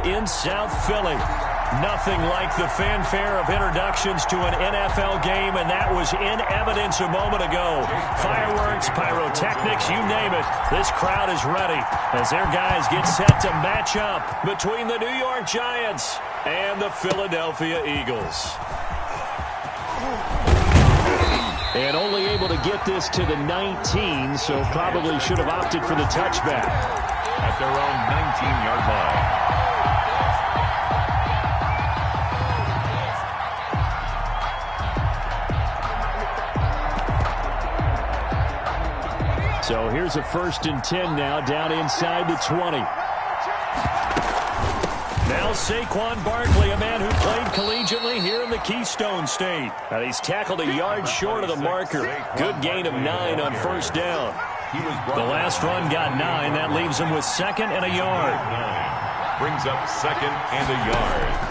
in South Philly. Nothing like the fanfare of introductions to an NFL game, and that was in evidence a moment ago. Fireworks, pyrotechnics, you name it. This crowd is ready as their guys get set to match up between the New York Giants and the Philadelphia Eagles. And only able to get this to the 19, so probably should have opted for the touchback. At their own 19-yard line. So here's a 1st and 10 now, down inside the 20. Now Saquon Barkley, a man who played collegiately here in the Keystone State. And he's tackled a yard short of the marker. Good gain of 9 on 1st down. The last run got 9. That leaves him with 2nd and a yard. Brings up 2nd and a yard.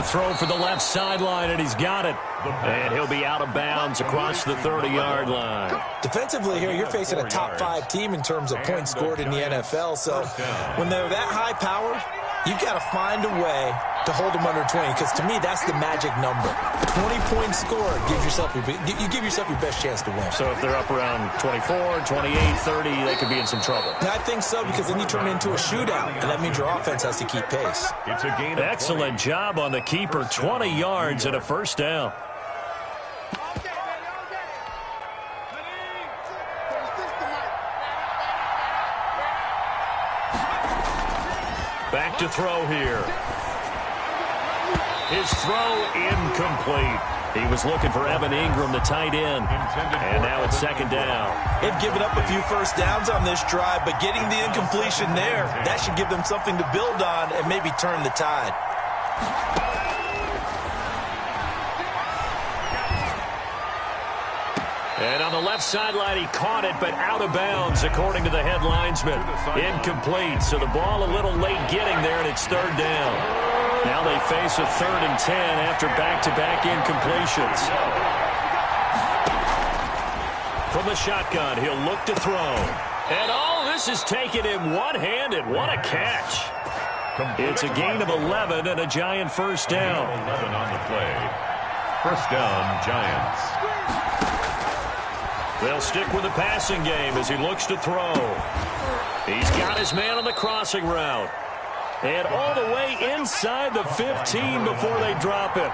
Throw for the left sideline, and he's got it. And he'll be out of bounds across the 30-yard line. Defensively here, you're facing a top 5 team in terms of points scored in the NFL. So when they're that high-powered, you've got to find a way to hold them under 20, because to me, that's the magic number. 20 points scored, you give yourself your best chance to win. So if they're up around 24, 28, 30, they could be in some trouble. I think so, because then you turn it into a shootout, and that means your offense has to keep pace. It's a gain of excellent job on the keeper. 20 yards and a 1st down. Back to throw here. His throw incomplete. He was looking for Evan Ingram, the tight end. And now it's 2nd down. They've given up a few 1st downs on this drive, but getting the incompletion there, that should give them something to build on and maybe turn the tide. And on the left sideline, he caught it, but out of bounds, according to the head linesman. Incomplete, so the ball a little late getting there, and it's 3rd down. Now they face a 3rd and 10 after back-to-back incompletions. From the shotgun, he'll look to throw. And this is taken in one-handed. What a catch. It's a gain of 11 and a Giant 1st down. 11 on the play. 1st down, Giants. They'll stick with the passing game as he looks to throw. He's got his man on the crossing route. And all the way inside the 15 before they drop it.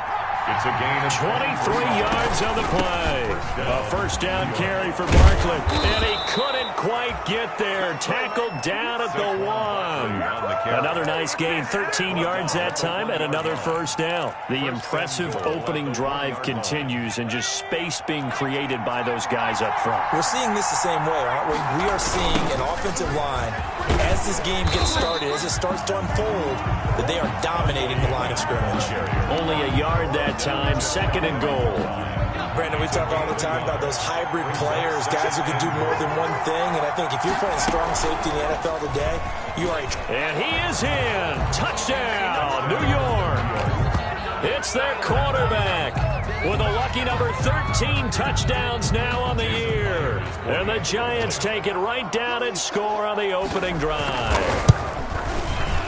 It's a gain of 23 yards on the play. A 1st down carry for Barkley. And he couldn't quite get there. Tackled down at the 1. Another nice gain. 13 yards that time and another 1st down. The impressive opening drive continues and just space being created by those guys up front. We're seeing this the same way, aren't we? We are seeing an offensive line, as this game gets started, as it starts to unfold, that they are dominating the line of scrimmage. Only a yard that time, 2nd and goal. Brandon, we talk all the time about those hybrid players, guys who can do more than one thing, and I think if you're playing strong safety in the NFL today, you are. And he is in. Touchdown, New York. It's their quarterback with a lucky number 13 touchdowns now on the year. And the Giants take it right down and score on the opening drive.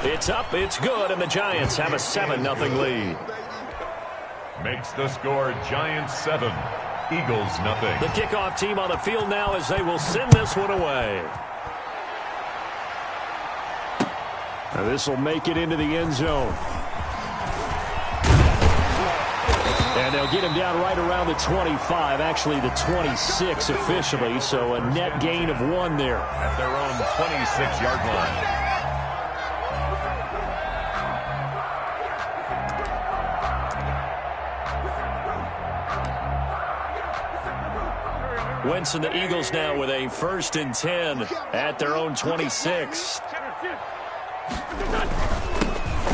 It's up, it's good, and the Giants have a 7-0 lead. Makes the score Giants 7, Eagles nothing. The kickoff team on the field now as they will send this one away. Now this will make it into the end zone. And they'll get him down right around the 25, actually the 26 officially, so a net gain of 1 there. At their own 26-yard line. Wentz and the Eagles now with a 1st and 10 at their own 26.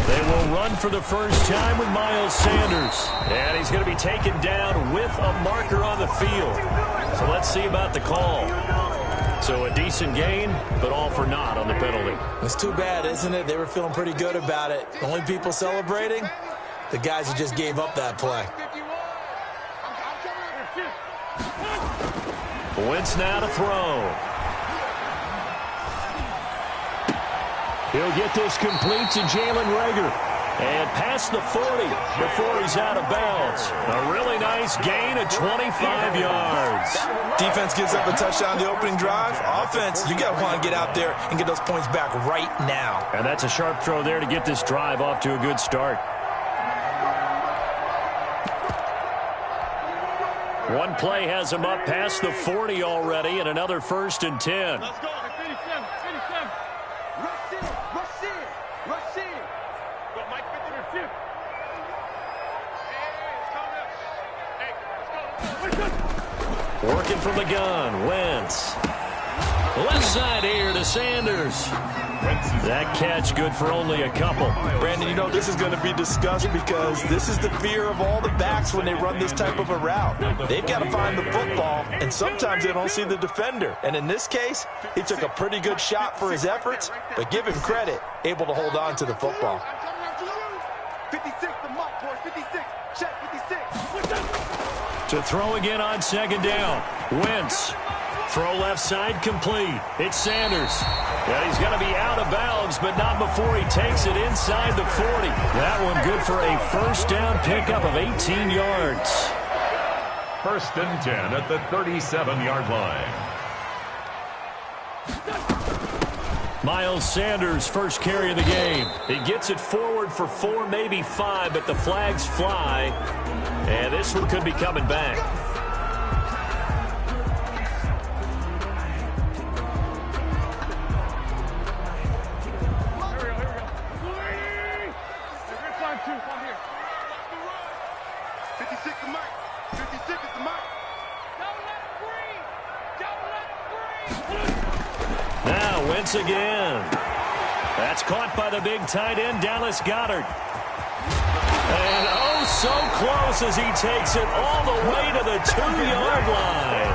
They will run for the first time with Miles Sanders. And he's going to be taken down with a marker on the field. So let's see about the call. So a decent gain, but all for naught on the penalty. It's too bad, isn't it? They were feeling pretty good about it. The only people celebrating, the guys who just gave up that play. Wentz now to throw. He'll get this complete to Jalen Reagor. And past the 40 before he's out of bounds. A really nice gain of 25 yards. Defense gives up a touchdown the opening drive. Offense, you got to want to get out there and get those points back right now. And that's a sharp throw there to get this drive off to a good start. One play has him up past the 40 already, and another 1st and 10. Let's go. Finish him. Rush in. Go, Mike, finish him. Hey, Working from the gun, Wentz. Left side here to Sanders. That catch good for only a couple. Brandon, you know, this is going to be discussed because this is the fear of all the backs when they run this type of a route. They've got to find the football, and sometimes they don't see the defender. And in this case, he took a pretty good shot for his efforts, but give him credit, able to hold on to the football. 56, the mark, boys. 56. Check 56. To throw again on 2nd down. Wentz. Throw left side complete. It's Sanders. And he's going to be out of bounds, but not before he takes it inside the 40. That one good for a 1st down pickup of 18 yards. 1st and 10 at the 37-yard line. Miles Sanders, first carry of the game. He gets it forward for 4, maybe 5, but the flags fly. And this one could be coming back. Now Wentz again. That's caught by the big tight end, Dallas Goedert. And oh, so close as he takes it all the way to the 2-yard line.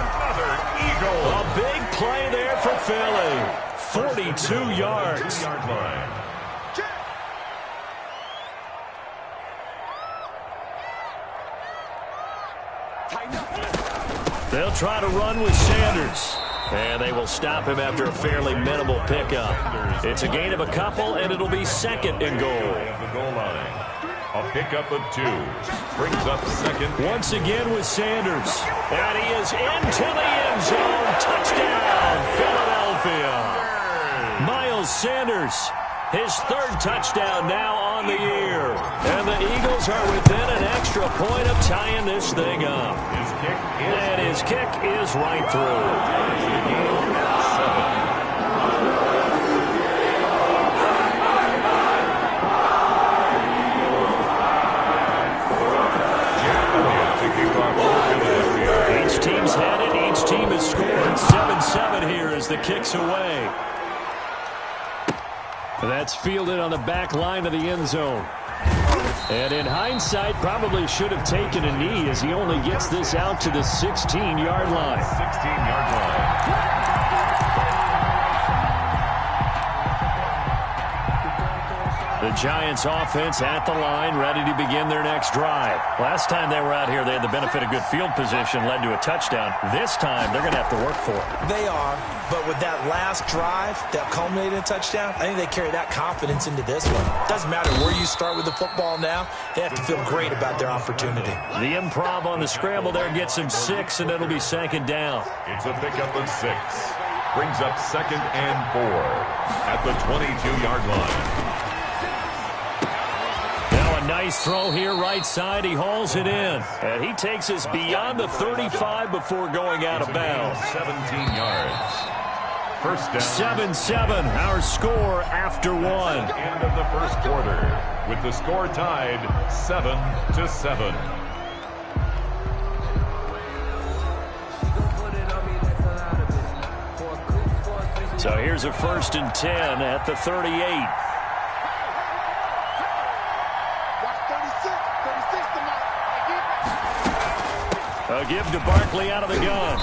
A big play there for Philly. 42 yards. They'll try to run with Sanders. And they will stop him after a fairly minimal pickup. It's a gain of a couple, and it'll be 2nd and goal. A pickup of 2. Brings up 2nd. Once again with Sanders. And he is into the end zone. Touchdown, Philadelphia. Miles Sanders, his 3rd touchdown now on the year. And the Eagles are within an extra point of tying this thing up. And his kick is right through. Each team's had it. Each team has scored. 7-7 here as the kick's away. That's fielded on the back line of the end zone. And in hindsight, probably should have taken a knee as he only gets this out to the 16-yard line. 16-yard line. The Giants offense at the line, ready to begin their next drive. Last time they were out here, they had the benefit of good field position, led to a touchdown. This time, they're going to have to work for it. They are, but with that last drive that culminated in a touchdown, I think they carry that confidence into this one. Doesn't matter where you start with the football now, they have to feel great about their opportunity. The improv on the scramble there gets him 6, and it'll be 2nd down. It's a pickup of 6. Brings up 2nd and 4 at the 22-yard line. Nice throw here, right side. He hauls it in. And he takes us beyond the 35 before going out of bounds. 17 yards. 1st down. 7-7, our score after 1. End of the 1st quarter, with the score tied 7-7. So here's a 1st and 10 at the 38. A give to Barkley out of the gun.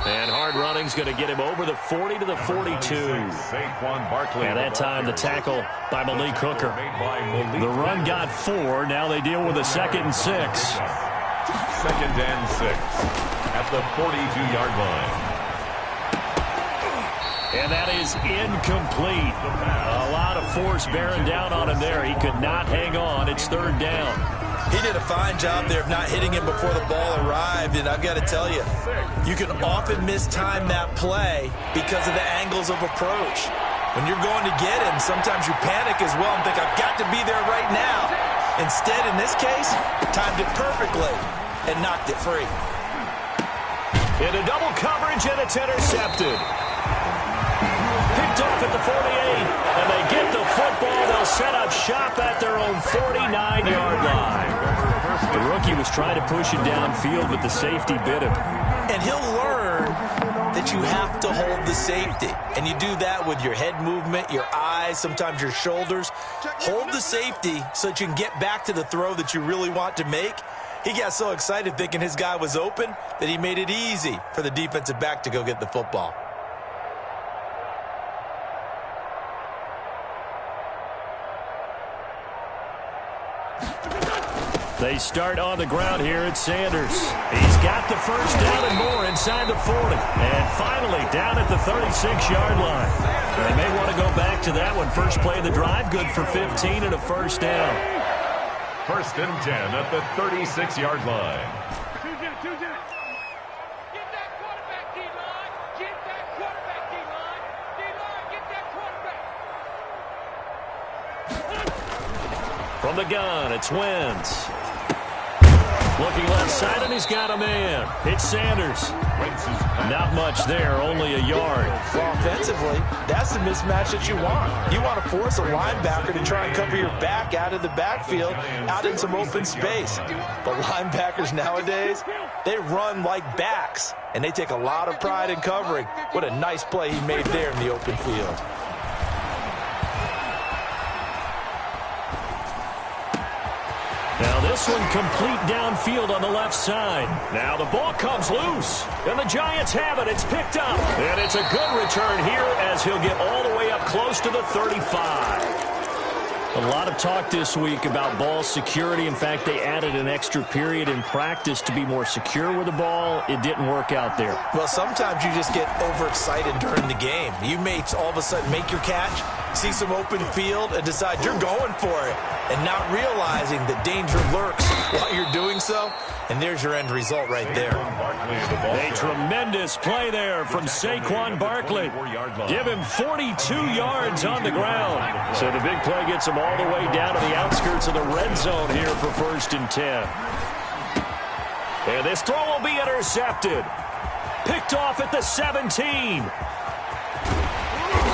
And hard running's going to get him over the 40 to the 42. And that time the tackle by Malik Hooker. The run got 4. Now they deal with a 2nd and 6. 2nd and 6 at the 42-yard line. And that is incomplete. A lot of force bearing down on him there. He could not hang on. It's third down. He did a fine job there of not hitting him before the ball arrived, and I've got to tell you, you can often mistime that play because of the angles of approach. When you're going to get him, sometimes you panic as well and think, I've got to be there right now. Instead, in this case, timed it perfectly and knocked it free. Into double coverage, and it's intercepted. Picked off at the 48, and they get the football. They'll set up shop at their own 49-yard line. The rookie was trying to push him downfield, but the safety bit him. And he'll learn that you have to hold the safety. And you do that with your head movement, your eyes, sometimes your shoulders. Hold the safety so that you can get back to the throw that you really want to make. He got so excited thinking his guy was open that he made it easy for the defensive back to go get the football. They start on the ground here at Sanders. He's got the first down and more inside the 40. And finally down at the 36-yard line. They may want to go back to that one. First play of the drive, good for 15 and a first down. First and 10 at the 36-yard line. Get that quarterback, D-line. Get that quarterback, D-line. D-line, get that quarterback. From the gun, it's Wentz. Looking left side, and he's got a man. It's Sanders. Not much there, only a yard. Well, offensively, that's the mismatch that you want. You want to force a linebacker to try and cover your back out of the backfield, out in some open space. But linebackers nowadays, they run like backs, and they take a lot of pride in covering. What a nice play he made there in the open field. Now this one complete downfield on the left side. Now the ball comes loose, and the Giants have it. It's picked up, and it's a good return here as he'll get all the way up close to the 35. A lot of talk this week about ball security. In fact, they added an extra period in practice to be more secure with the ball. It didn't work out there. Well, sometimes you just get overexcited during the game. You may all of a sudden make your catch, see some open field, and decide you're going for it, and not realizing that danger lurks while you're doing so. And there's your end result right there. A tremendous play there from Saquon Barkley. Give him 42 yards on the ground. So the big play gets him all the way down to the outskirts of the red zone here for first and 10. And this throw will be intercepted. Picked off at the 17.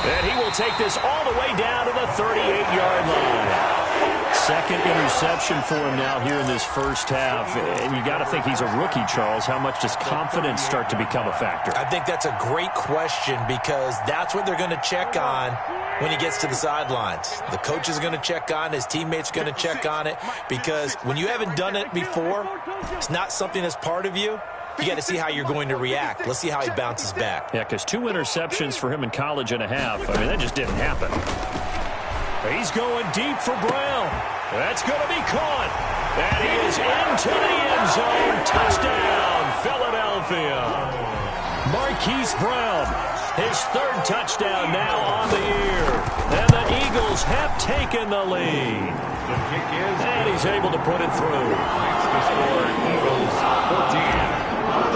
And he will take this all the way down to the 38-yard line. Second interception for him now here in this first half. And you got to think he's a rookie, Charles. How much does confidence start to become a factor? I think that's a great question because that's what they're going to check on when he gets to the sidelines. The coach is going to check on, his teammates are going to check on it, because when you haven't done it before, it's not something that's part of you. You got to see how you're going to react. Let's see how he bounces back. Yeah, because 2 interceptions for him in college and a half. I mean, that just didn't happen. He's going deep for Brown. That's going to be caught. And he is into the end zone. Touchdown, Philadelphia. Marquise Brown, his 3rd touchdown now on the year. And the Eagles have taken the lead. The kick is, and he's able to put it through. The score, Eagles 14,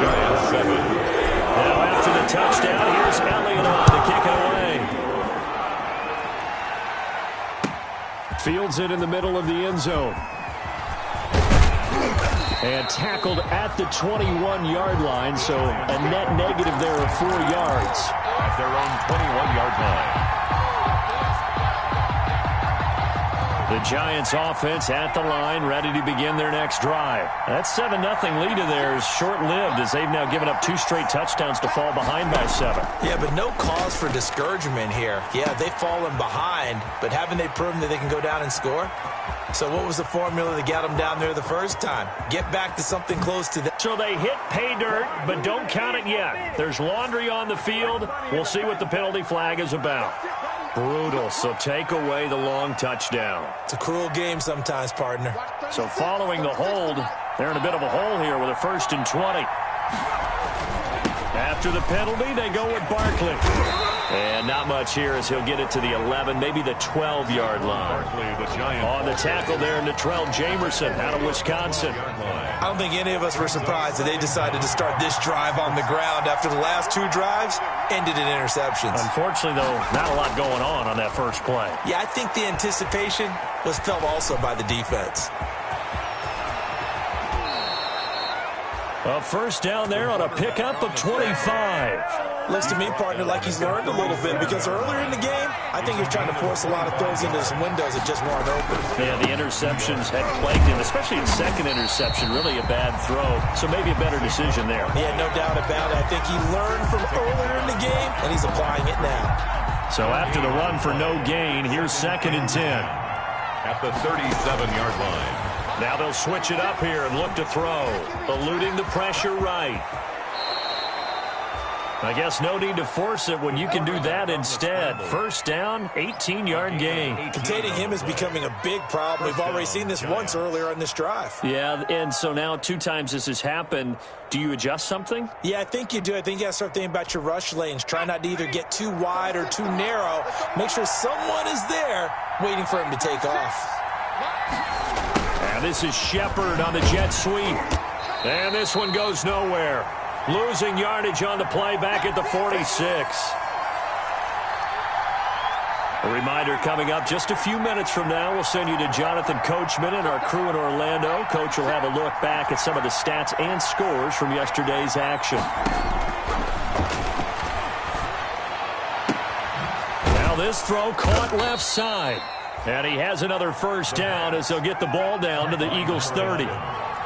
Giants 7. Now after the touchdown, here's Elliott on to kick it away. Fields it in the middle of the end zone. And tackled at the 21-yard line, so a net negative there of 4 yards. At their own 21-yard line. The Giants offense at the line, ready to begin their next drive. That 7-0 lead of theirs short-lived as they've now given up 2 straight touchdowns to fall behind by 7. Yeah, but no cause for discouragement here. Yeah, they've fallen behind, but haven't they proven that they can go down and score? So what was the formula that got them down there the first time? Get back to something close to that. So they hit pay dirt, but don't count it yet. There's laundry on the field. We'll see what the penalty flag is about. Brutal, so take away the long touchdown. It's a cruel game sometimes, partner. So following the hold, they're in a bit of a hole here with a 1st and 20. After the penalty, they go with Barkley. And not much here as he'll get it to the 11, maybe the 12-yard line. On the tackle there, Natrell Jamerson out of Wisconsin. I don't think any of us were surprised that they decided to start this drive on the ground after the last two drives ended in interceptions. Unfortunately, though, not a lot going on that first play. Yeah, I think the anticipation was felt also by the defense. A first down there on a pickup of 25. Looks to me, partner, like he's learned a little bit because earlier in the game, I think he was trying to force a lot of throws into some windows that just weren't open. Yeah, the interceptions had plagued him, especially his second interception. Really a bad throw, so maybe a better decision there. Yeah, no doubt about it. I think he learned from earlier in the game, and he's applying it now. So after the run for no gain, here's 2nd and 10. At the 37-yard line. Now they'll switch it up here and look to throw. Eluding the pressure right. I guess no need to force it when you can do that instead. First down, 18-yard gain. Containing him is becoming a big problem. We've already seen this once earlier on this drive. Yeah, and so now 2 times this has happened. Do you adjust something? Yeah, I think you do. I think you got to start thinking about your rush lanes. Try not to either get too wide or too narrow. Make sure someone is there waiting for him to take off. And this is Shepard on the jet sweep. And this one goes nowhere. Losing yardage on the play back at the 46. A reminder coming up just a few minutes from now. We'll send you to Jonathan Coachman and our crew in Orlando. Coach will have a look back at some of the stats and scores from yesterday's action. Now this throw caught left side. And he has another first down as they'll get the ball down to the Eagles' 30.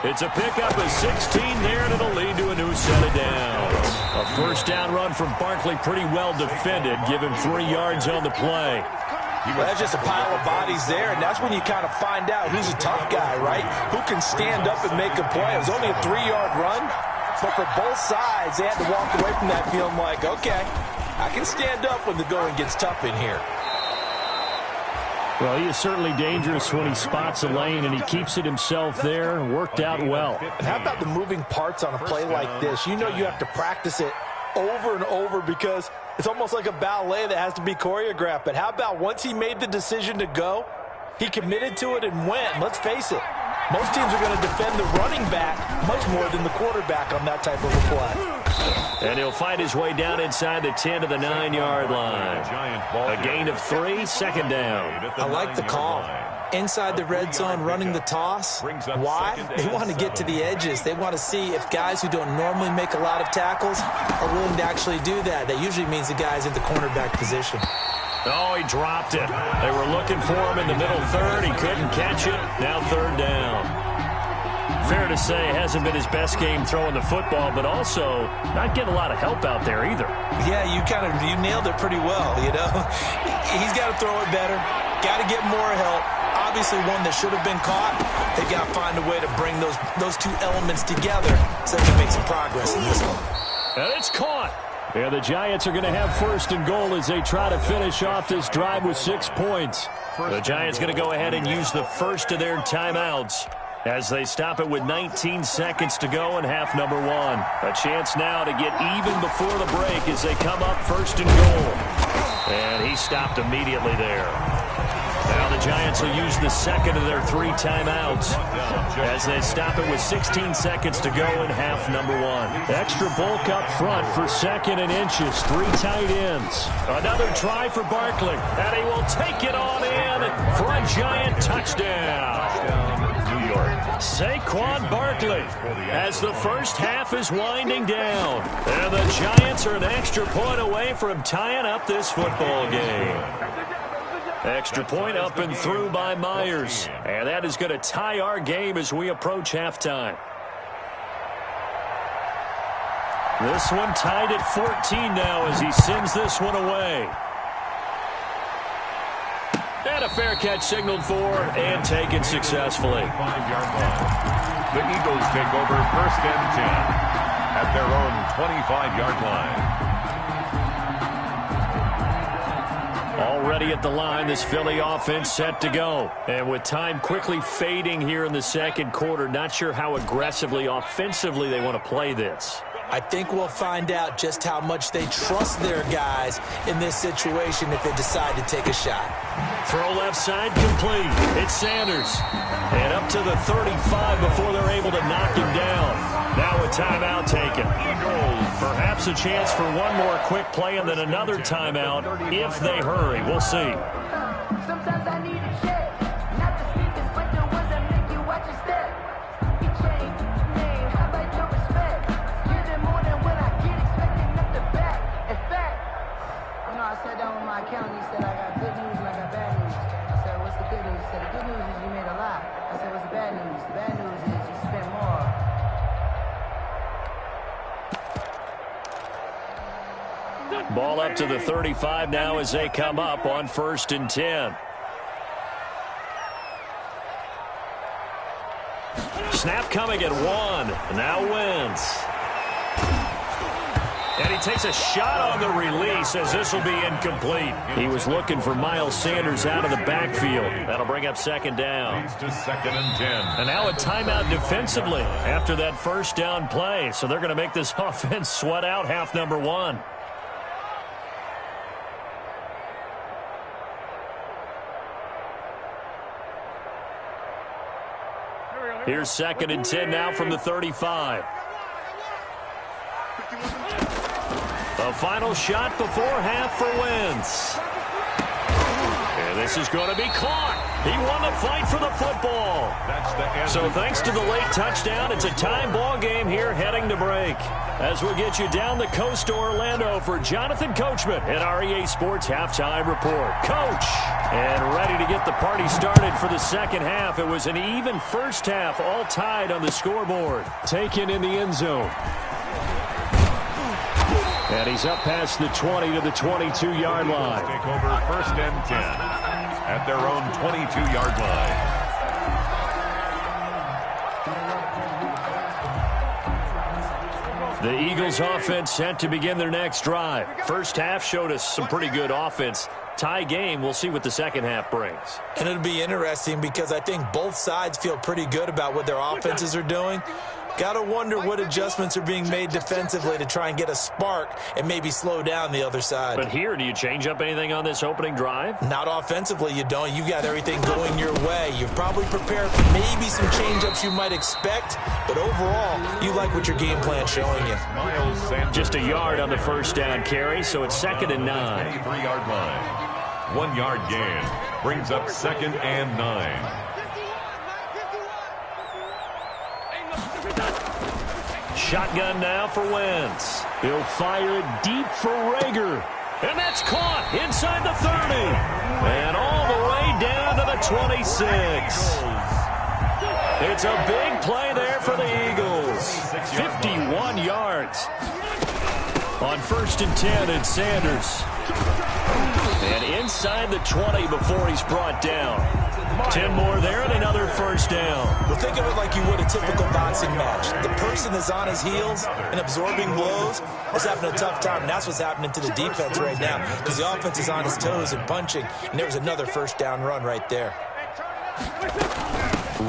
It's a pickup of 16 there, and it'll lead to a new set of downs. A first down run from Barkley, pretty well defended. Give him 3 yards on the play. Well, that's just a pile of bodies there, and that's when you kind of find out who's a tough guy, right? Who can stand up and make a play. It was only a 3-yard run, but for both sides, they had to walk away from that feeling like, okay, I can stand up when the going gets tough in here. Well, he is certainly dangerous when he spots a lane, and he keeps it himself there. Worked out well. And how about the moving parts on a play like this? You know you have to practice it over and over because it's almost like a ballet that has to be choreographed. But how about once he made the decision to go, he committed to it and went. Let's face it, most teams are going to defend the running back much more than the quarterback on that type of a play. And he'll find his way down inside the 10 to the 9-yard line. A gain of 3, 2nd down. I like the call. Inside the red zone, running the toss. Why? They want to get to the edges. They want to see if guys who don't normally make a lot of tackles are willing to actually do that. That usually means the guy's in the cornerback position. Oh, he dropped it. They were looking for him in the middle third. He couldn't catch it. Now 3rd down. Fair to say, hasn't been his best game throwing the football, but also not getting a lot of help out there either. Yeah, you nailed it pretty well, you know. He's got to throw it better. Got to get more help. Obviously one that should have been caught. They've got to find a way to bring those 2 elements together so they can make some progress in this one. And it's caught. And the Giants are going to have 1st and goal as they try to finish off this drive with 6 points. The Giants going to go ahead and use the first of their timeouts as they stop it with 19 seconds to go in half number 1. A chance now to get even before the break as they come up 1st and goal. And he stopped immediately there. Now the Giants will use the second of their 3 timeouts as they stop it with 16 seconds to go in half number 1. Extra bulk up front for 2nd and inches. 3 tight ends. Another try for Barkley, and he will take it on in for a Giant touchdown. New York. Saquon Barkley as the first half is winding down. And the Giants are an extra point away from tying up this football game. Extra point up and through by Myers. And that is going to tie our game as we approach halftime. This one tied at 14 now as he sends this one away. And a fair catch signaled for and taken successfully. 5-yard line. The Eagles take over 1st and 10 at their own 25-yard line. Already at the line, this Philly offense set to go. And with time quickly fading here in the 2nd quarter, not sure how aggressively, offensively they want to play this. I think we'll find out just how much they trust their guys in this situation if they decide to take a shot. Throw left side complete. It's Sanders. And up to the 35 before they're able to knock him down. Now a timeout taken. Perhaps a chance for one more quick play and then another timeout if they hurry. We'll see. Sometimes I need a check. Not the sneakers, but the ones that make you watch your step. You change your name, how about your respect? Give them more than what I get, expecting up the back. In fact, you know, I sat down with my accountant. He said, I got good news and I got bad news. I said, what's the good news? He said, the good news is you made a lot. I said, what's the bad news? The bad news is you spent more. Ball up to the 35 now as they come up on 1st and 10. Snap coming at 1. Now wins. And he takes a shot on the release as this will be incomplete. He was looking for Miles Sanders out of the backfield. That'll bring up 2nd down. To 2nd and 10. And now a timeout defensively after that 1st down play. So they're going to make this offense sweat out half number 1. Here's 2nd and 10 now from the 35. The final shot before half for Wentz. And this is going to be caught. He won the fight for the football. So thanks to the late touchdown, it's a time ball game here heading to break. As we'll get you down the coast to Orlando for Jonathan Coachman at our EA Sports Halftime Report. Coach, and ready to get the party started for the second half. It was an even first half, all tied on the scoreboard. Taken in the end zone. And he's up past the 20 to the 22-yard line. Take over 1st and 10 at their own 22-yard line. The Eagles offense set to begin their next drive. First half showed us some pretty good offense. Tie game, we'll see what the second half brings. And it'll be interesting because I think both sides feel pretty good about what their offenses are doing. Got to wonder what adjustments are being made defensively to try and get a spark and maybe slow down the other side. But here, do you change up anything on this opening drive? Not offensively, you don't. You've got everything going your way. You've probably prepared for maybe some change-ups you might expect, but overall, you like what your game plan's showing you. Just a yard on the 1st down carry, so it's 2nd and 9. 23-yard line. 1 yard gain brings up 2nd and 9. Shotgun now for Wentz. He'll fire it deep for Rager. And that's caught inside the 30. And all the way down to the 26. It's a big play there for the Eagles. 51 yards. On 1st and 10, it's Sanders. And inside the 20 before he's brought down. 10 more there and another 1st down. Well, think of it like you would a typical boxing match. The person is on his heels and absorbing blows is having a tough time, and that's what's happening to the defense right now because the offense is on his toes and punching, and there was another 1st down run right there.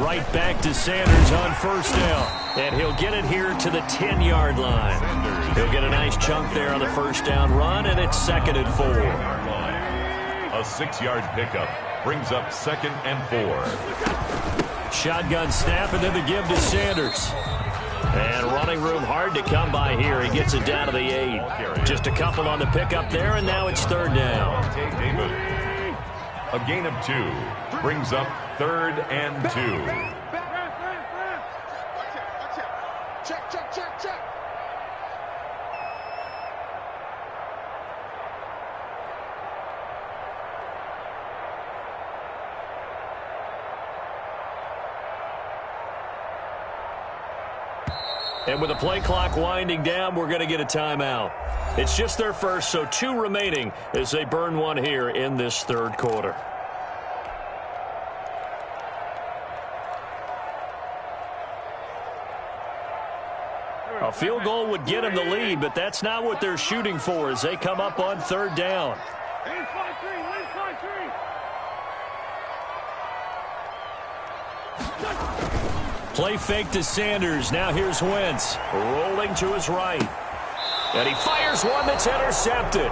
Right back to Sanders on 1st down, and he'll get it here to the 10-yard line. He'll get a nice chunk there on the 1st down run, and it's 2nd and 4. A 6-yard pickup brings up 2nd and 4. Shotgun snap and then the give to Sanders. And running room hard to come by here. He gets it down to the 8. Just a couple on the pickup there, and now it's 3rd down. A gain of 2 brings up 3rd and 2. Check, check, check, check. And with the play clock winding down, we're going to get a timeout. It's just their first, so 2 remaining as they burn one here in this 3rd quarter. A field goal would get them the lead, but that's not what they're shooting for as they come up on 3rd down. Play fake to Sanders. Now here's Wentz. Rolling to his right. And he fires one that's intercepted.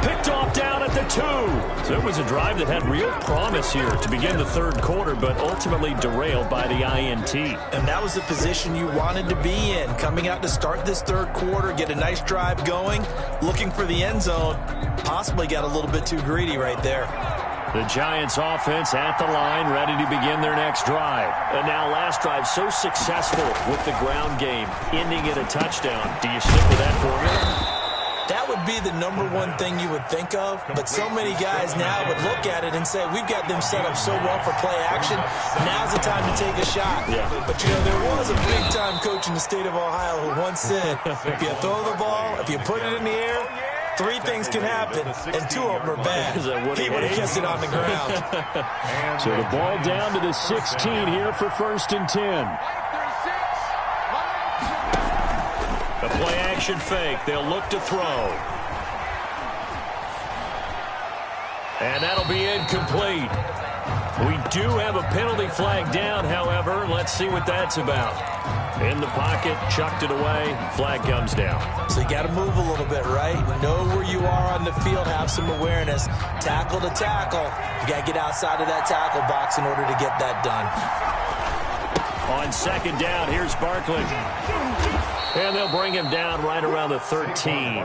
Picked off down at the 2. So it was a drive that had real promise here to begin the third quarter, but ultimately derailed by the INT. And that was the position you wanted to be in. Coming out to start this third quarter, get a nice drive going, looking for the end zone. Possibly got a little bit too greedy right there. The Giants offense at the line, ready to begin their next drive. And now last drive so successful with the ground game, ending in a touchdown. Do you stick with that formula? That would be the number one thing you would think of, but so many guys now would look at it and say, we've got them set up so well for play action, now's the time to take a shot. Yeah. But, you know, there was a big-time coach in the state of Ohio who once said, if you throw the ball, if you put it in the air, 3 things can happen, and 2 of them are bad. He would have kept it on the ground. So the ball down to the 16 here for 1st and 10. A play-action fake. They'll look to throw. And that'll be incomplete. We do have a penalty flag down, however. Let's see what that's about. In the pocket, chucked it away, flag comes down. So you got to move a little bit, right? Know where you are on the field, have some awareness. Tackle to tackle. You got to get outside of that tackle box in order to get that done. On 2nd down, here's Barkley. And they'll bring him down right around the 13.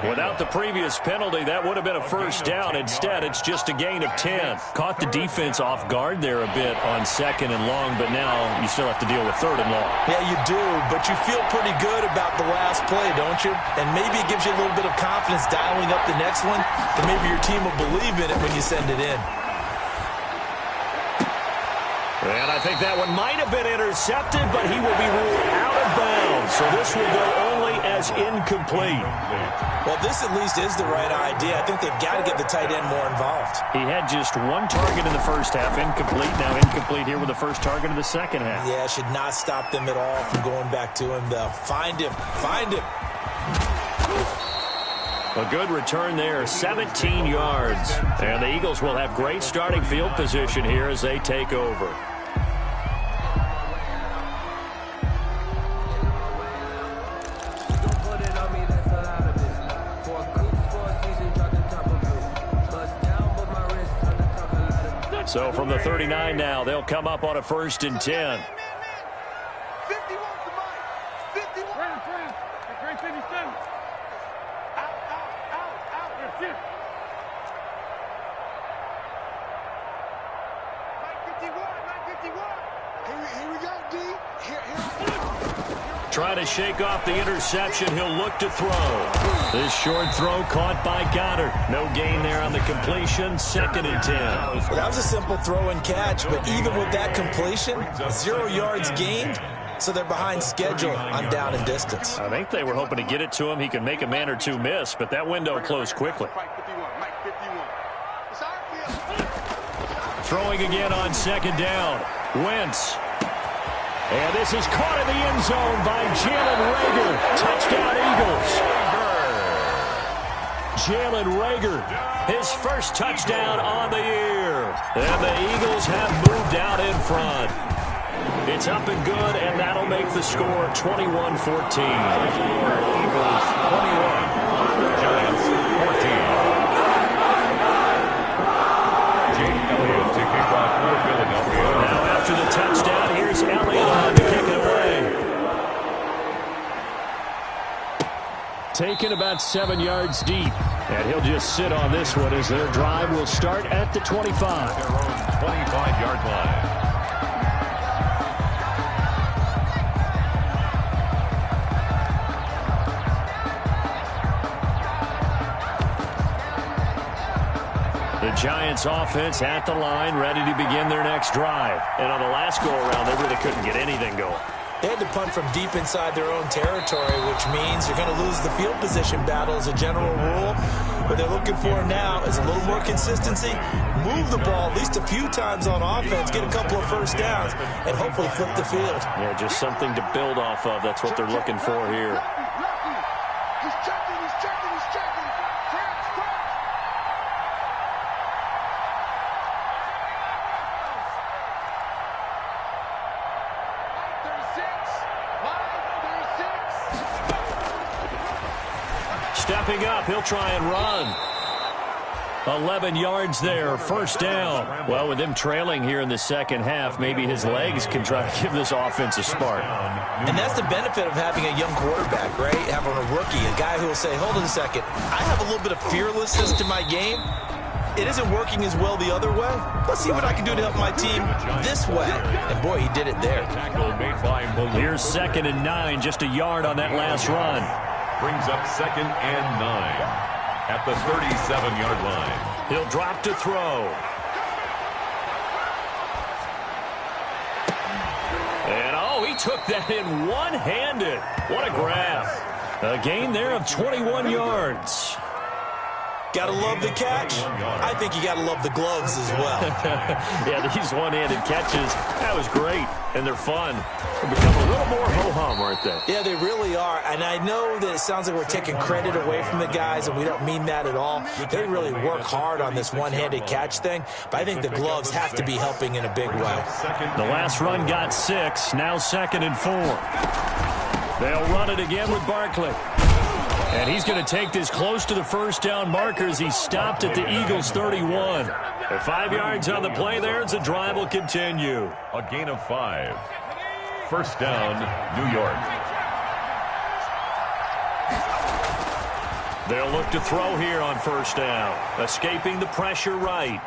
Without the previous penalty, that would have been a 1st down. Instead, it's just a gain of 10. Caught the defense off guard there a bit on 2nd and long, but now you still have to deal with 3rd and long. Yeah, you do, but you feel pretty good about the last play, don't you? And maybe it gives you a little bit of confidence dialing up the next one, and maybe your team will believe in it when you send it in. And I think that one might have been intercepted, but he will be ruled out of bounds. So this will go only as incomplete. Well, this at least is the right idea. I think they've got to get the tight end more involved. He had just 1 target in the first half, incomplete. Now incomplete here with the first target of the second half. Yeah, should not stop them at all from going back to him, though. Find him. Find him. A good return there, 17 yards. And the Eagles will have great starting field position here as they take over. So from the 39 now, they'll come up on a 1st and 10. 51 to Mike. 51. Great 57. Out. That's it. Mike 51. Here we go, D. Here. Trying to shake off the interception. He'll look to throw. This short throw caught by Goddard. No gain there on the completion. 2nd and 10. Well, that was a simple throw and catch, but even with that completion, 0 yards gained, so they're behind schedule on down and distance. I think they were hoping to get it to him. He could make a man or 2 miss, but that window closed quickly. Mike 51. It's our field. Throwing again on 2nd down. Wentz. And this is caught in the end zone by Jalen Reagor. Touchdown, Eagles. Jalen Reagor, his first touchdown on the year. And the Eagles have moved out in front. It's up and good, and that'll make the score 21-14. Eagles 21, Giants 14. Jayy Elliott to kick off for Philadelphia. Now after the touchdown, here's Elliott on to kick it away. Taken about 7 yards deep. And he'll just sit on this one as their drive will start at the 25. Their own 25-yard line. The Giants offense at the line, ready to begin their next drive. And on the last go-around, they really couldn't get anything going. They had to punt from deep inside their own territory, which means you're going to lose the field position battle as a general rule. What they're looking for now is a little more consistency, move the ball at least a few times on offense, get a couple of 1st downs, and hopefully flip the field. Yeah, just something to build off of. That's what they're looking for here. He's checking. stepping up. He'll try and run. 11 yards there, first down. Well, with them trailing here in the second half, maybe his legs can try to give this offense a spark. And that's the benefit of having a young quarterback, right? Having a rookie, a guy who will say, hold on a second, I have a little bit of fearlessness to my game. It isn't working as well the other way. Let's see what I can do to help my team this way. And, boy, he did it there. Here's 2nd and 9, just a yard on that last run. Brings up 2nd and 9. At the 37-yard line. He'll drop to throw. And, he took that in one-handed. What a grab. A gain there of 21 yards. Got to love the catch. I think you got to love the gloves as well. Yeah, these one-handed catches, that was great. And they're fun. They become a little more ho-hum, aren't they? Yeah, they really are. And I know that it sounds like we're taking credit away from the guys, and we don't mean that at all. They really work hard on this one-handed catch thing, but I think the gloves have to be helping in a big way. The last run got 6, now 2nd and 4. They'll run it again with Barkley. And he's going to take this close to the first down marker as he stopped at the Eagles' 31. 5 yards on the play there as the drive will continue. A gain of 5. First down, New York. They'll look to throw here on first down. Escaping the pressure right.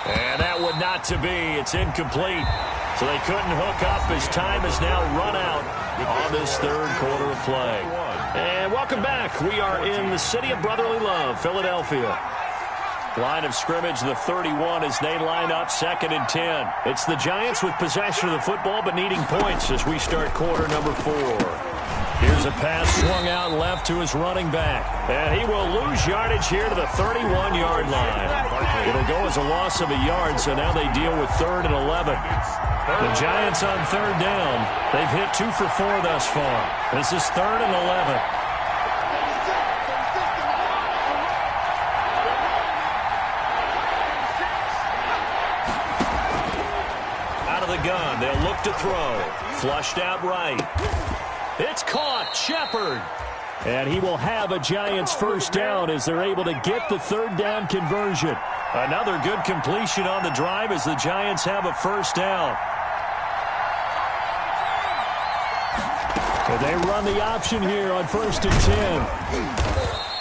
And that would not to be. It's incomplete. So they couldn't hook up as time has now run out on this third quarter of play. And welcome back. We are in the city of brotherly love, Philadelphia. Line of scrimmage, the 31, as they line up 2nd and 10. It's the Giants with possession of the football but needing points as we start quarter number 4. Here's a pass swung out left to his running back. And he will lose yardage here to the 31-yard line. It'll go as a loss of a yard, so now they deal with 3rd and 11. The Giants on 3rd down. They've hit 2 for 4 thus far. This is 3rd and 11. Out of the gun, they'll look to throw. Flushed out right. It's caught. Shepard. And he will have a Giants first down as they're able to get the 3rd down conversion. Another good completion on the drive as the Giants have a first down. And they run the option here on 1st and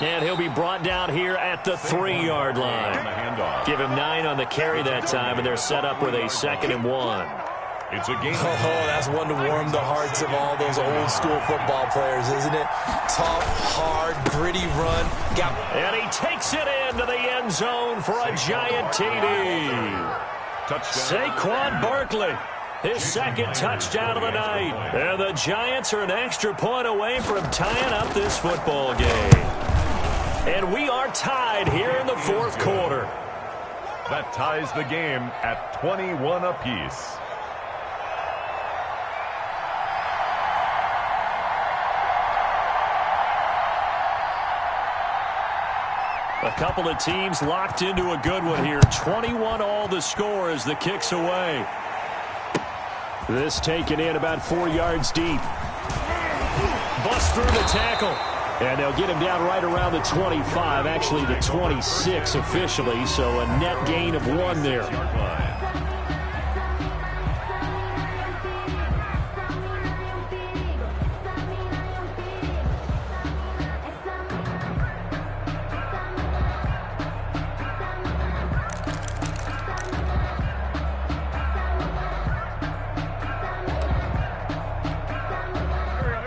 10. And he'll be brought down here at the 3-yard line. Give him 9 on the carry that time, and they're set up with a 2nd and 1. It's a game. Oh, that's one to warm the hearts of all those old school football players, isn't it? Tough, hard, gritty run. And he takes it into the end zone for a Giant TD. Touchdown. Saquon Barkley, his 2nd touchdown of the night. And the Giants are an extra point away from tying up this football game. And we are tied here in the 4th quarter. That ties the game at 21 apiece. A couple of teams locked into a good one here. 21 all the score as the kick's away. This taken in about 4 yards deep. Bust through the tackle. And they'll get him down right around the 25, actually the 26 officially, so a net gain of 1 there.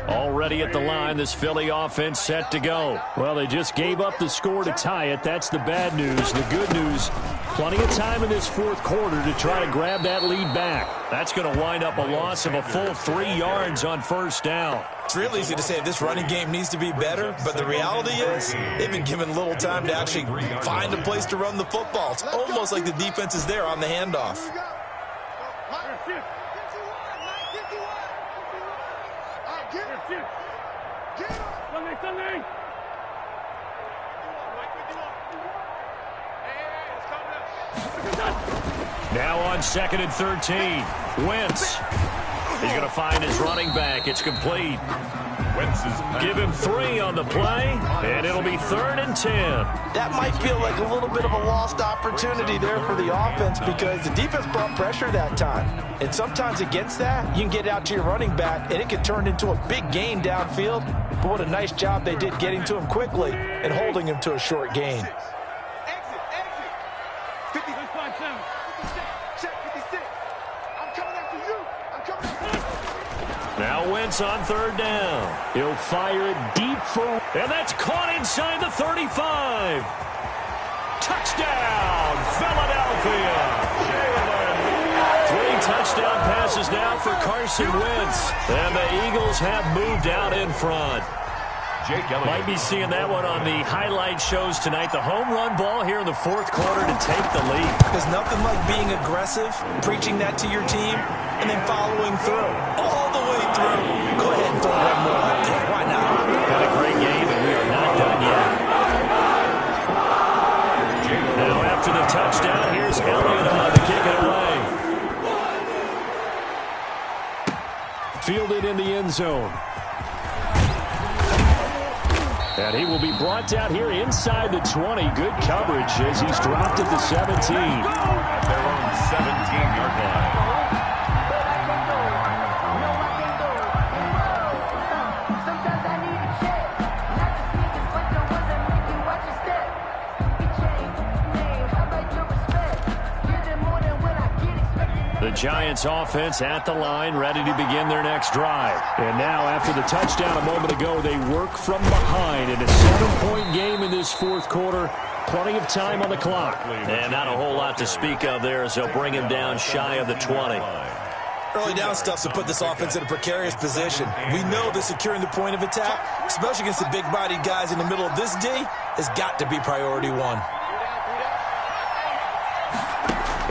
Already at the line, this Philly offense set to go. Well, they just gave up the score to tie it. That's the bad news. The good news, plenty of time in this 4th quarter to try to grab that lead back. That's going to wind up a loss of a full 3 yards on first down. It's real easy to say this running game needs to be better, but the reality is they've been given little time to actually find a place to run the football. It's almost like the defense is there on the handoff. Now on 2nd and 13. Wentz. He's going to find his running back. It's complete. Give him 3 on the play, and it'll be 3rd and 10. That might feel like a little bit of a lost opportunity there for the offense because the defense brought pressure that time. And sometimes against that, you can get out to your running back, and it can turn into a big gain downfield. But what a nice job they did getting to him quickly and holding him to a short gain. Exit, exit. 50, 57. Check 56. I'm coming after you. I'm coming after you. Now Wentz on 3rd down. He'll fire it deep for, and that's caught inside the 35. Touchdown, Philadelphia. 3 touchdown passes now for Carson Wentz. And the Eagles have moved out in front. Might be seeing that one on the highlight shows tonight. The home run ball here in the 4th quarter to take the lead. There's nothing like being aggressive, preaching that to your team, and then following through. All the way through. Go ahead and throw one more out there. Why not? Had a great game, and we are not done yet. Now after the touchdown, here's Elliott on to kick it away. Fielded in the end zone. And he will be brought down here inside the 20. Good coverage as he's dropped at the 17. At their own 17-yard line. Sometimes I need a check. Not the sneakers, but the ones that make you watch your step. It changed, name, how about your respect? Give them more than when I get expected. The Giants offense at the line, ready to begin their next drive. And now after the touchdown a moment ago, they work from behind in a 7-point game in this 4th quarter. Plenty of time on the clock. And not a whole lot to speak of there as they'll bring him down shy of the 20. Early down stuff to put this offense in a precarious position. We know that securing the point of attack, especially against the big-bodied guys in the middle of this D, has got to be priority 1.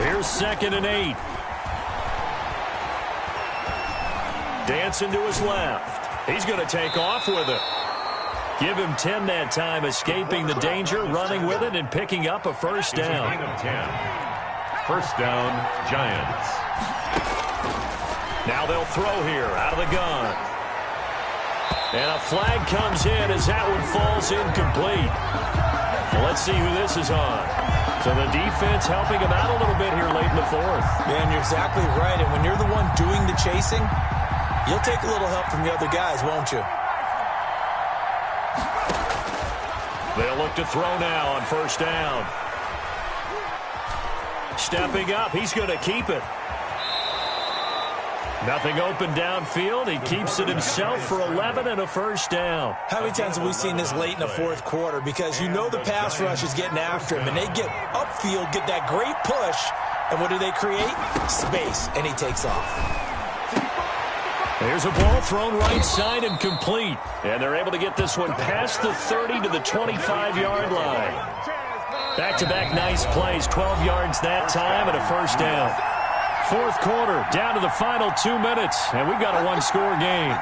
Here's 2nd and 8. Dancing to his left. He's going to take off with it. Give him 10 that time, escaping the danger, running with it, and picking up a 1st down. 1st down, Giants. Now they'll throw here out of the gun. And a flag comes in as that one falls incomplete. Well, let's see who this is on. So the defense helping him out a little bit here late in the 4th. Man, you're exactly right. And when you're the one doing the chasing, you'll take a little help from the other guys, won't you? They'll look to throw now on 1st down. Stepping up, he's going to keep it. Nothing open downfield. He keeps it himself for 11 and a 1st down. How many times have we seen this late in the 4th quarter? Because you know the pass rush is getting after him, and they get upfield, get that great push, and what do they create? Space, and he takes off. There's a ball thrown right side and complete. And they're able to get this one past the 30 to the 25-yard line. Back-to-back nice plays, 12 yards that time and a 1st down. 4th quarter, down to the final 2 minutes, and we've got a 1-score game.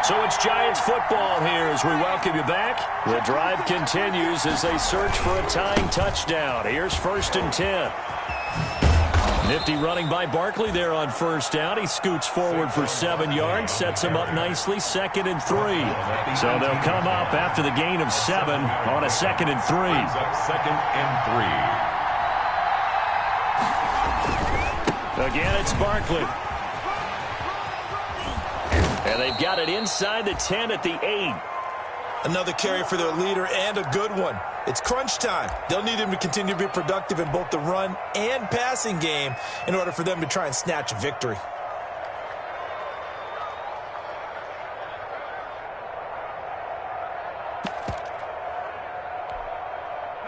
So it's Giants football here as we welcome you back. The drive continues as they search for a tying touchdown. Here's 1st and 10. Nifty running by Barkley there on 1st down. He scoots forward for 7 yards, sets him up nicely, 2nd and 3. So they'll come up after the gain of 7 on a 2nd and 3. 2nd and 3. Again, it's Barkley. And they've got it inside the 10 at the 8. Another carry for their leader and a good one. It's crunch time. They'll need him to continue to be productive in both the run and passing game in order for them to try and snatch a victory.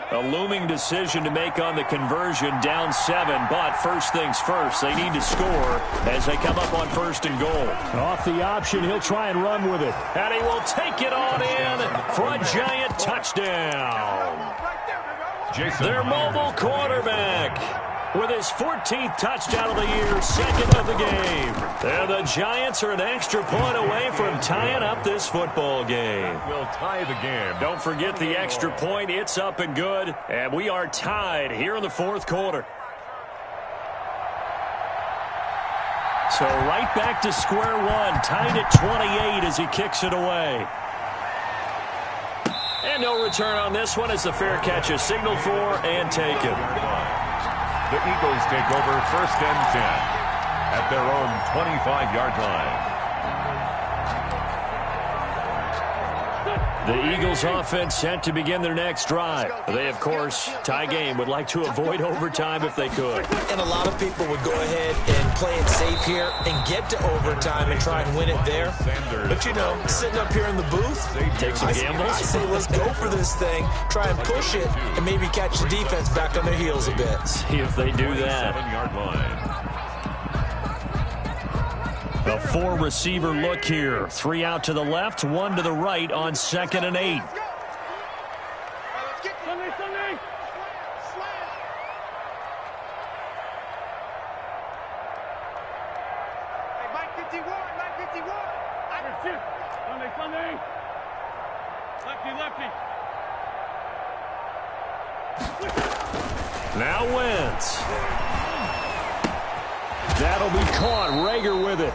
A looming decision to make on the conversion, down 7, but first things first, they need to score as they come up on 1st and goal. Off the option, he'll try and run with it. And he will take it on in for a Giant touchdown. Their mobile quarterback with his 14th touchdown of the year, 2nd of the game. And the Giants are an extra point away from tying up this football game. Will tie the game. Don't forget the extra point. It's up and good. And we are tied here in the 4th quarter. So right back to square one, tied at 28 as he kicks it away. And no return on this one as the fair catch is signaled for and taken. The Eagles take over 1st and 10 at their own 25-yard line. The Eagles offense set to begin their next drive. They, of course, tie game, would like to avoid overtime if they could. And a lot of people would go ahead and play it safe here and get to overtime and try and win it there. But, you know, sitting up here in the booth, take some gambles. I say let's go for this thing, try and push it, and maybe catch the defense back on their heels a bit. See if they do that. 7-yard line. A 4-receiver look here. 3 out to the left, 1 to the right on 2nd and 8. Now Wentz. That'll be caught. Rager with it.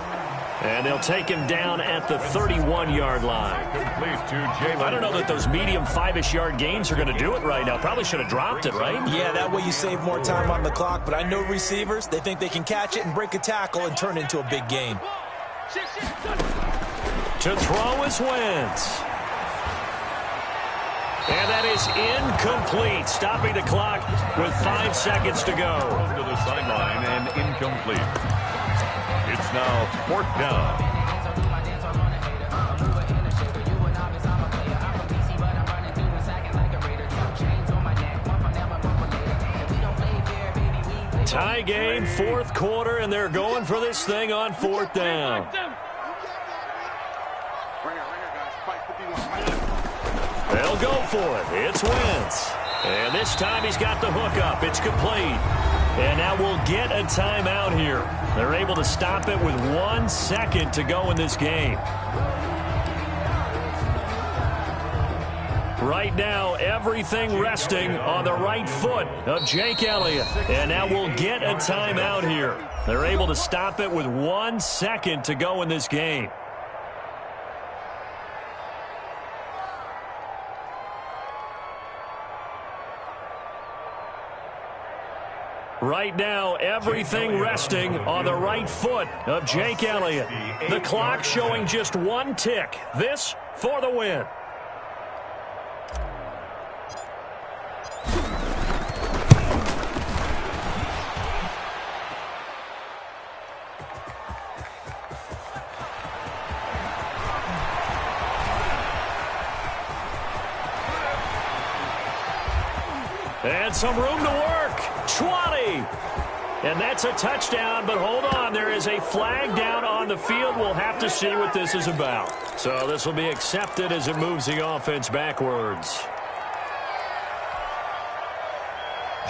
And they'll take him down at the 31-yard line. I don't know that those medium 5-ish yard gains are going to do it right now. Probably should have dropped it, right? Yeah, that way you save more time on the clock. But I know receivers, they think they can catch it and break a tackle and turn it into a big gain. To throw is Wentz. And that is incomplete, stopping the clock with 5 seconds to go. To the sideline and incomplete. It's now 4th down. Tie game, 4th quarter, and they're going for this thing on 4th down. They'll go for it. It's Wentz. And this time he's got the hook up. It's complete. And now we'll get a timeout here. They're able to stop it with 1 second to go in this game. Right now, everything resting on the right foot of Jake Elliott. And now we'll get a timeout here. They're able to stop it with 1 second to go in this game. Right now, everything resting on the right foot of Jake Elliott. The clock showing just 1 tick. This for the win. And some room to work. 20. And that's a touchdown, but hold on. There is a flag down on the field. We'll have to see what this is about. So this will be accepted as it moves the offense backwards.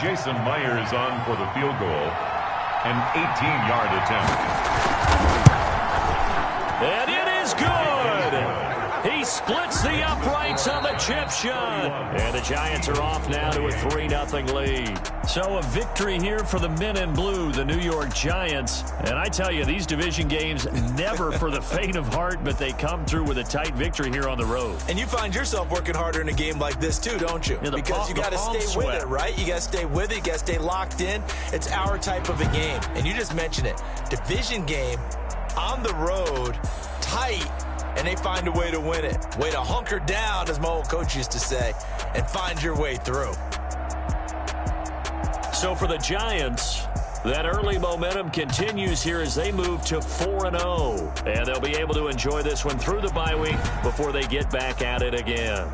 Jason Myers on for the field goal. An 18-yard attempt. And it is good. He splits the uprights on the chip shot. And the Giants are off now to a 3-0 lead. So a victory here for the men in blue, the New York Giants. And I tell you, these division games, never for the faint of heart, but they come through with a tight victory here on the road. And you find yourself working harder in a game like this too, don't you? Yeah, because you got to stay with it, right? You got to stay with it. You got to stay locked in. It's our type of a game. And you just mentioned it. Division game, on the road, tight. And they find a way to win it. Way to hunker down, as my old coach used to say, and find your way through. So for the Giants, that early momentum continues here as they move to 4-0. And they'll be able to enjoy this one through the bye week before they get back at it again.